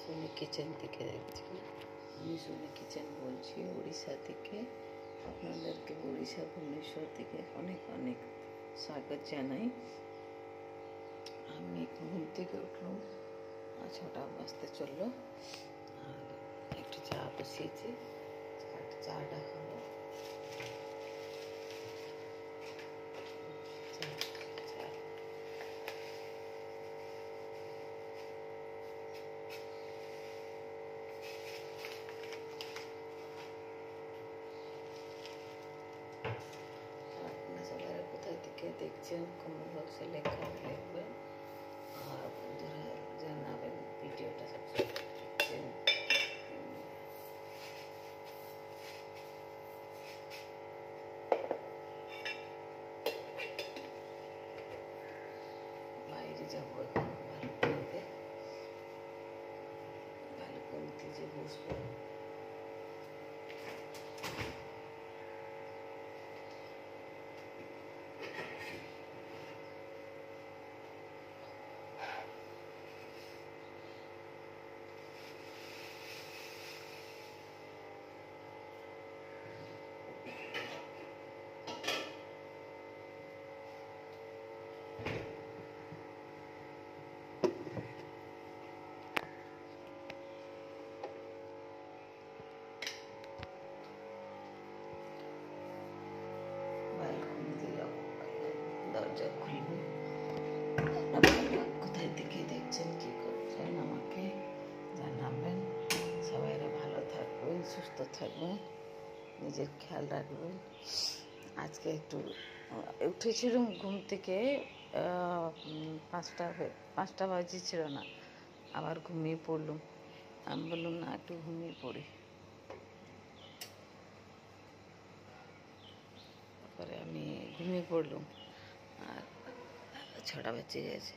Soni kitchen থেকে দেখছি। আমি সোনি কিচেন বলছি উড়িষ্যা থেকে। আপনাদেরকে উড়িষ্যা ভুবনেশ্বর থেকে অনেক অনেক স্বাগত জানাই। আমি ঘুম থেকে উঠলাম 6টা বাজতে চললো, আর একটু চা বসিয়েছি, চাটা খাবো। কোথায় থেকে দেখছেন কমেন্ট বক্সে লেখা লিখবেন, আর বন্ধুরা জানাবেন ভিডিওটা সাবস্ক্রাইব করছেন। বাইরে যাবো এখন ব্যালকনিতে যে বসবো। দরজা খুলবো। আপনারা কোথায় থেকে দেখছেন, কি করছেন আমাকে জানাবেন। সবাইরা ভালো থাকবেন, সুস্থ থাকবেন, নিজের খেয়াল রাখবেন। আজকে একটু উঠেছিলাম ঘুম থেকে 5টা বাজেছিল না, আবার ঘুমিয়ে পড়লাম। আমি বললাম না, একটু ঘুমিয়ে পড়ি। তারপরে আমি ঘুমিয়ে পড়লাম, আর 6টা বেজে গেছে।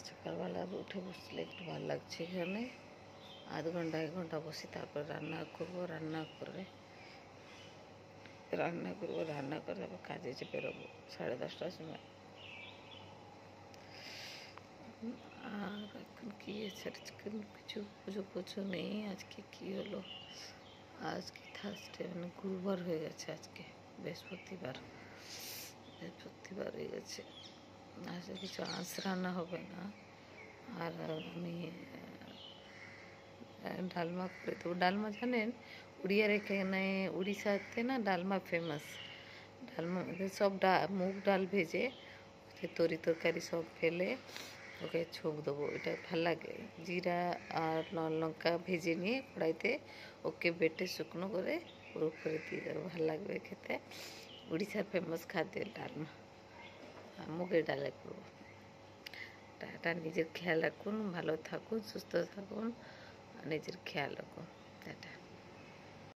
সকালবেলা উঠে বসলে একটু ভালো লাগছে। এখানে আধ ঘন্টা 1 ঘন্টা বসি, তারপর রান্না করবো। রান্না করে তারপর কাজে যে বেরোবো 10:30টার সময়। আর এখন কি আছে, কিছু নেই। আজকে কি হলো, আজকে থার্সডে মানে গুরুবার হয়ে গেছে, আজকে বৃহস্পতিবার হয়ে গেছে। আজকে কিছু রান্না হবে না। আর আমি ডালমা করে দেবো। ডালমা জানেন, উড়িয়ার এখানে উড়িষ্যাতে না ডালমা ফেমাস। ডালমা সব মুগ ডাল ভেজে তরি তরকারি সব ফেলে ওকে ছোঁক দেবো, এটা ভাল লাগে। জিরা আর লঙ্কা ভেজে নিয়ে কড়াইতে ওকে বেটে শুকনো করে ওর উপরে দিয়ে দেবো, ভাল লাগবে খেতে। উড়িষ্যার ফেমাস খাদ্য ডালমা, মুগের ডালে করবো। এটা নিজের খেয়াল রাখুন, ভালো থাকুন, সুস্থ থাকুন, নিজের খেয়াল রাখুন। টাটা।